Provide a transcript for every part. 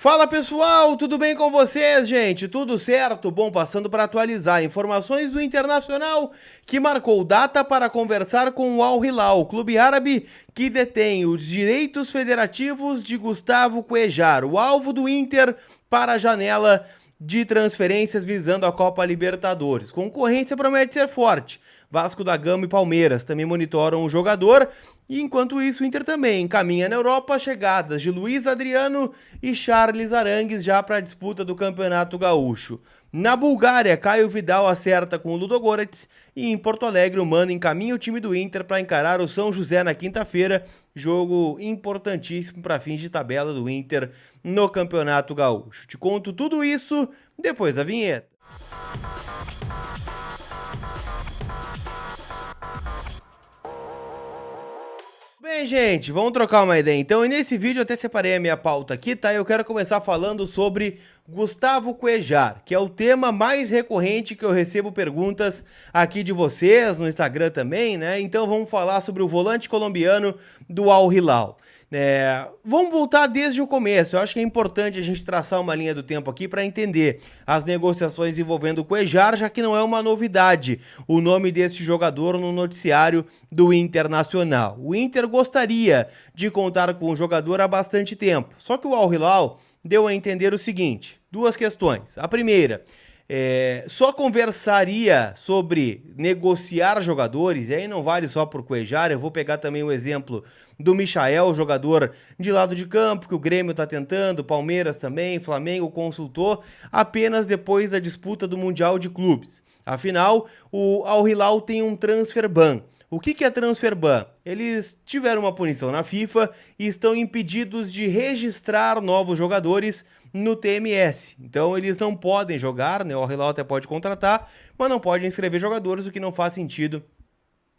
Fala pessoal, tudo bem com vocês, gente? Tudo certo? Bom, passando para atualizar informações do Internacional, que marcou data para conversar com o Al Hilal, clube árabe que detém os direitos federativos de Gustavo Cuéllar, o alvo do Inter para a janela de transferências visando a Copa Libertadores. Concorrência promete ser forte. Vasco da Gama e Palmeiras também monitoram o jogador. E enquanto isso, o Inter também encaminha na Europa chegadas de Luiz Adriano e Charles Arangues já para a disputa do Campeonato Gaúcho. Na Bulgária, Caio Vidal acerta com o Ludogorets e em Porto Alegre o Mano encaminha o time do Inter para encarar o São José na quinta-feira, jogo importantíssimo para fins de tabela do Inter no Campeonato Gaúcho. Te conto tudo isso depois da vinheta. Bem, gente, vamos trocar uma ideia então. E nesse vídeo eu até separei a minha pauta aqui, tá? Eu quero começar falando sobre Gustavo Cuéllar, que é o tema mais recorrente que eu recebo perguntas aqui de vocês, no Instagram também, né? Então vamos falar sobre o volante colombiano do Al Hilal. Vamos voltar desde o começo. Eu acho que é importante a gente traçar uma linha do tempo aqui para entender as negociações envolvendo o Cuéllar, já que não é uma novidade o nome desse jogador no noticiário do Internacional. O Inter gostaria de contar com o jogador há bastante tempo, só que o Al Hilal deu a entender o seguinte: duas questões. A primeira, só conversaria sobre negociar jogadores, e aí não vale só por Cuéllar. Eu vou pegar também o exemplo do Michael, jogador de lado de campo, que o Grêmio tá tentando, Palmeiras também, Flamengo consultou, apenas depois da disputa do Mundial de Clubes. Afinal, o Al Hilal tem um transfer ban. O que é transfer ban? Eles tiveram uma punição na FIFA e estão impedidos de registrar novos jogadores no TMS. Então eles não podem jogar, né? O Al Hilal até pode contratar, mas não pode inscrever jogadores, o que não faz sentido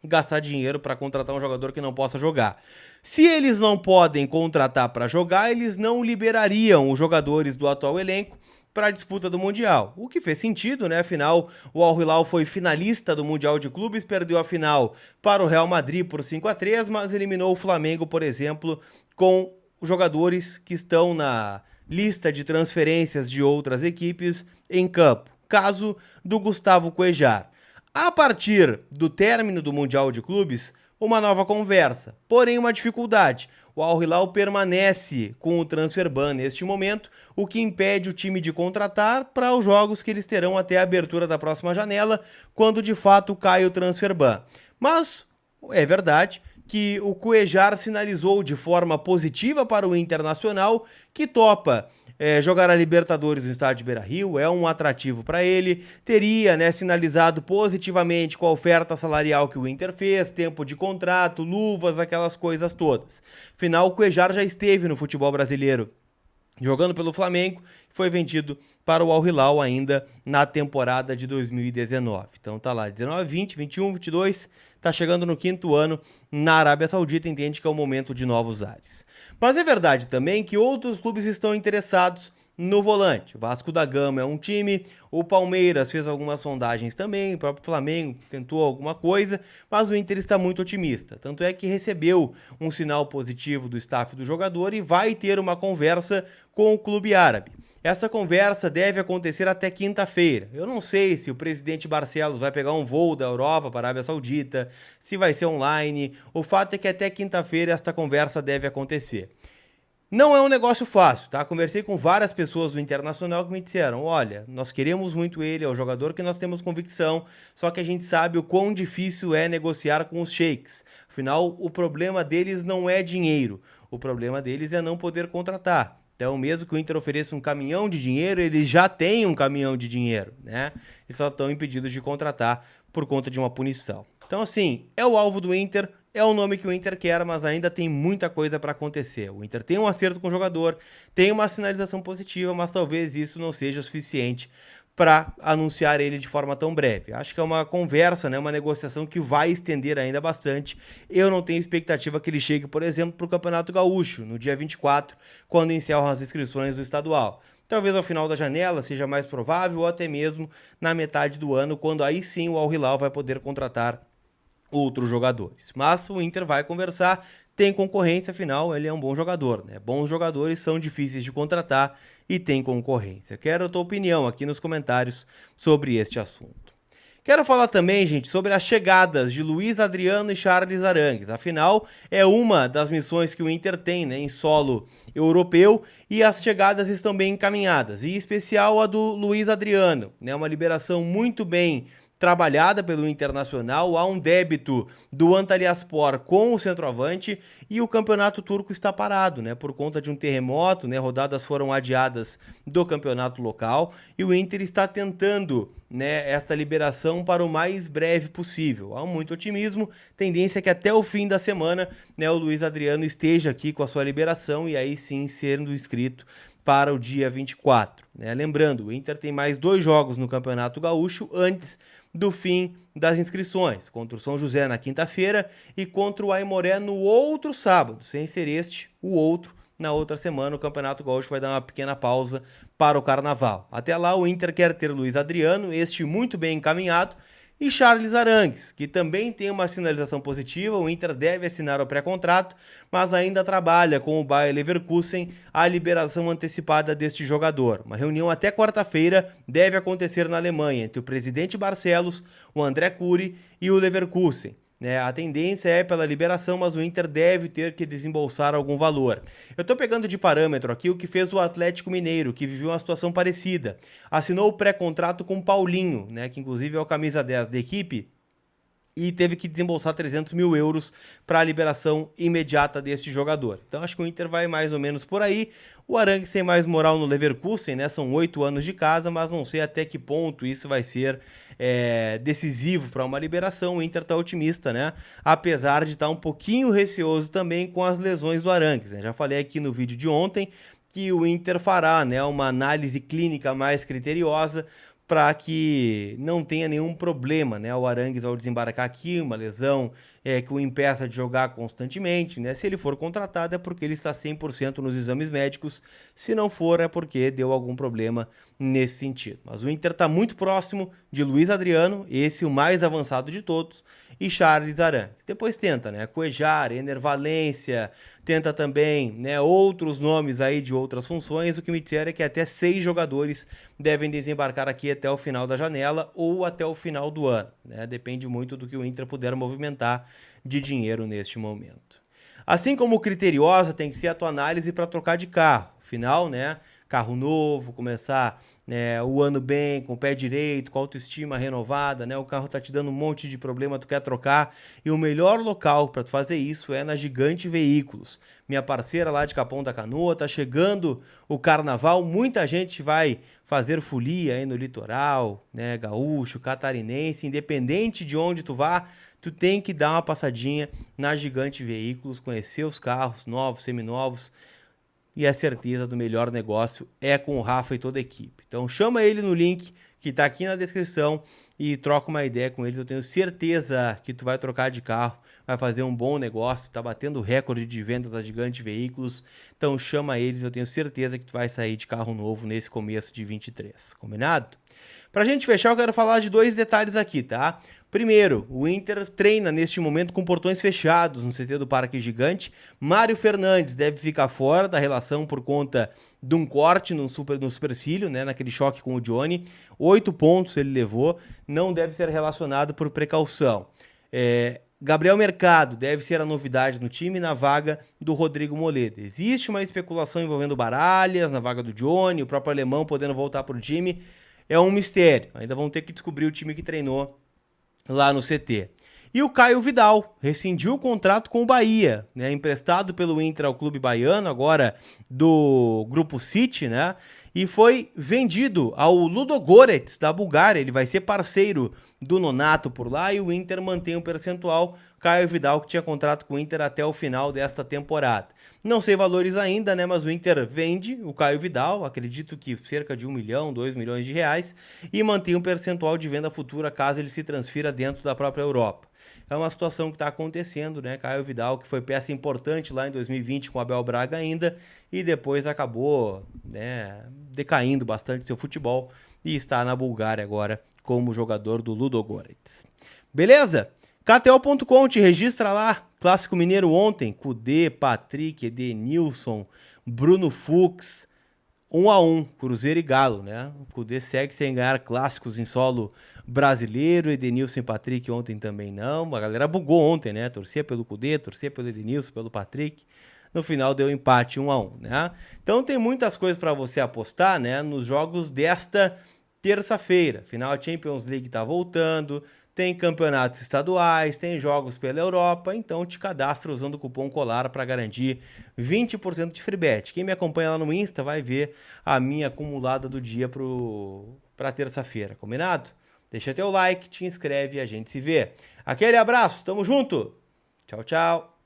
gastar dinheiro para contratar um jogador que não possa jogar. Se eles não podem contratar para jogar, eles não liberariam os jogadores do atual elenco para a disputa do Mundial, o que fez sentido, né? Afinal, o Al Hilal foi finalista do Mundial de Clubes, perdeu a final para o Real Madrid por 5-3, mas eliminou o Flamengo, por exemplo, com os jogadores que estão na lista de transferências de outras equipes em campo. Caso do Gustavo Cuéllar. A partir do término do Mundial de Clubes, uma nova conversa, porém uma dificuldade. O Al Hilal permanece com o transfer ban neste momento, o que impede o time de contratar para os jogos que eles terão até a abertura da próxima janela, quando de fato cai o transfer ban. Mas é verdade que o Cuéllar sinalizou de forma positiva para o Internacional que topa jogar a Libertadores no estádio Beira-Rio, é um atrativo para ele, teria, né, sinalizado positivamente com a oferta salarial que o Inter fez, tempo de contrato, luvas, aquelas coisas todas. Afinal, o Cuéllar já esteve no futebol brasileiro jogando pelo Flamengo, foi vendido para o Al Hilal ainda na temporada de 2019. Então tá lá, 19, 20, 21, 22, tá chegando no quinto ano na Arábia Saudita, entende que é o momento de novos ares. Mas é verdade também que outros clubes estão interessados no volante. O Vasco da Gama é um time, o Palmeiras fez algumas sondagens também, o próprio Flamengo tentou alguma coisa, mas o Inter está muito otimista. Tanto é que recebeu um sinal positivo do staff do jogador e vai ter uma conversa com o clube árabe. Essa conversa deve acontecer até quinta-feira. Eu não sei se o presidente Barcelos vai pegar um voo da Europa para a Arábia Saudita, se vai ser online. O fato é que até quinta-feira esta conversa deve acontecer. Não é um negócio fácil, tá? Conversei com várias pessoas do Internacional que me disseram: olha, nós queremos muito ele, é o jogador que nós temos convicção, só que a gente sabe o quão difícil é negociar com os sheiks. Afinal, o problema deles não é dinheiro, o problema deles é não poder contratar. Então, mesmo que o Inter ofereça um caminhão de dinheiro, eles já têm um caminhão de dinheiro, né? Eles só estão impedidos de contratar por conta de uma punição. Então, assim, é o alvo do Inter, é o nome que o Inter quer, mas ainda tem muita coisa para acontecer. O Inter tem um acerto com o jogador, tem uma sinalização positiva, mas talvez isso não seja suficiente para anunciar ele de forma tão breve. Acho que é uma conversa, né, uma negociação que vai estender ainda bastante. Eu não tenho expectativa que ele chegue, por exemplo, para o Campeonato Gaúcho, no dia 24, quando encerram as inscrições do estadual. Talvez ao final da janela seja mais provável, ou até mesmo na metade do ano, quando aí sim o Al Hilal vai poder contratar outros jogadores. Mas o Inter vai conversar, tem concorrência, afinal ele é um bom jogador, né? Bons jogadores são difíceis de contratar e tem concorrência. Quero a tua opinião aqui nos comentários sobre este assunto. Quero falar também, gente, sobre as chegadas de Luiz Adriano e Charles Arangues. Afinal, é uma das missões que o Inter tem, né, em solo europeu, e as chegadas estão bem encaminhadas. E em especial a do Luiz Adriano, né, uma liberação muito bem trabalhada pelo Internacional, há um débito do Antalyaspor com o centroavante e o campeonato turco está parado, né, por conta de um terremoto, né, rodadas foram adiadas do campeonato local e o Inter está tentando, né, esta liberação para o mais breve possível. Há muito otimismo, tendência que até o fim da semana, né, o Luiz Adriano esteja aqui com a sua liberação e aí sim sendo inscrito para o dia 24. Né? Lembrando, o Inter tem mais 2 jogos no Campeonato Gaúcho antes do fim das inscrições, contra o São José na quinta-feira e contra o Aimoré no outro sábado, sem ser este, o outro, na outra semana. O Campeonato Gaúcho vai dar uma pequena pausa para o Carnaval. Até lá, o Inter quer ter Luiz Adriano, este muito bem encaminhado, e Charles Arangues, que também tem uma sinalização positiva. O Inter deve assinar o pré-contrato, mas ainda trabalha com o Bayer Leverkusen a liberação antecipada deste jogador. Uma reunião até quarta-feira deve acontecer na Alemanha entre o presidente Barcelos, o André Cury e o Leverkusen. A tendência é pela liberação, mas o Inter deve ter que desembolsar algum valor. Eu estou pegando de parâmetro aqui o que fez o Atlético Mineiro, que viveu uma situação parecida. Assinou o pré-contrato com o Paulinho, que inclusive é o camisa 10 da equipe, e teve que desembolsar 300 mil euros para a liberação imediata desse jogador. Então acho que o Inter vai mais ou menos por aí. O Arangues tem mais moral no Leverkusen, são 8 anos de casa, mas não sei até que ponto isso vai ser decisivo para uma liberação. O Inter está otimista, apesar de estar um pouquinho receoso também com as lesões do Arangues. Já falei aqui no vídeo de ontem que o Inter fará uma análise clínica mais criteriosa para que não tenha nenhum problema, o Arangues ao desembarcar aqui, uma lesão que o impeça de jogar constantemente, Se ele for contratado é porque ele está 100% nos exames médicos, se não for é porque deu algum problema nesse sentido. Mas o Inter está muito próximo de Luiz Adriano, esse o mais avançado de todos, e Charles Arangues. Depois tenta, Cuéllar, Ener Valencia, tenta também, outros nomes aí de outras funções. O que me disseram é que até 6 jogadores devem desembarcar aqui até o final da janela ou até o final do ano, Depende muito do que o Inter puder movimentar de dinheiro neste momento. Assim como criteriosa tem que ser a tua análise para trocar de carro. Afinal, carro novo, começar o ano bem, com o pé direito, com a autoestima renovada, o carro tá te dando um monte de problema, tu quer trocar, e o melhor local para tu fazer isso é na Gigante Veículos. Minha parceira lá de Capão da Canoa, tá chegando o Carnaval, muita gente vai fazer folia aí no litoral, gaúcho, catarinense, independente de onde tu vá, tu tem que dar uma passadinha na Gigante Veículos, conhecer os carros novos, seminovos, e a certeza do melhor negócio é com o Rafa e toda a equipe. Então chama ele no link que está aqui na descrição e troca uma ideia com eles. Eu tenho certeza que tu vai trocar de carro, vai fazer um bom negócio, está batendo recorde de vendas da Gigante Veículos. Então chama eles, eu tenho certeza que tu vai sair de carro novo nesse começo de 23. Combinado? Pra gente fechar, eu quero falar de 2 detalhes aqui, tá? Primeiro, o Inter treina neste momento com portões fechados no CT do Parque Gigante. Mário Fernandes deve ficar fora da relação por conta de um corte no supercílio, naquele choque com o Johnny. 8 pontos ele levou, não deve ser relacionado por precaução. Gabriel Mercado deve ser a novidade no time na vaga do Rodrigo Moleda. Existe uma especulação envolvendo Baralhas na vaga do Johnny, o próprio alemão podendo voltar para o time. É um mistério, ainda vão ter que descobrir o time que treinou lá no CT. E o Caio Vidal rescindiu o contrato com o Bahia, emprestado pelo Inter ao clube baiano, agora do Grupo City, e foi vendido ao Ludogorets da Bulgária. Ele vai ser parceiro do Nonato por lá e o Inter mantém o percentual. Caio Vidal, que tinha contrato com o Inter até o final desta temporada. Não sei valores ainda, mas o Inter vende o Caio Vidal, acredito que cerca de 1 milhão, 2 milhões de reais, e mantém um percentual de venda futura caso ele se transfira dentro da própria Europa. É uma situação que está acontecendo, Caio Vidal, que foi peça importante lá em 2020 com o Abel Braga ainda, e depois acabou decaindo bastante seu futebol e está na Bulgária agora como jogador do Ludogorets. Beleza? KTO.com, te registra lá. Clássico Mineiro ontem, Kudê, Patrick, Edenilson, Bruno Fux, 1-1, Cruzeiro e Galo, né? O Kudê segue sem ganhar clássicos em solo brasileiro, Edenilson e Patrick ontem também não. A galera bugou ontem, né? Torcia pelo Kudê, torcia pelo Edenilson, pelo Patrick. No final deu empate 1-1, né? Então tem muitas coisas para você apostar, né? Nos jogos desta terça-feira. Final, a Champions League tá voltando, tem campeonatos estaduais, tem jogos pela Europa, então te cadastra usando o cupom COLAR para garantir 20% de free bet. Quem me acompanha lá no Insta vai ver a minha acumulada do dia para terça-feira, combinado? Deixa teu like, te inscreve e a gente se vê. Aquele abraço, tamo junto! Tchau, tchau!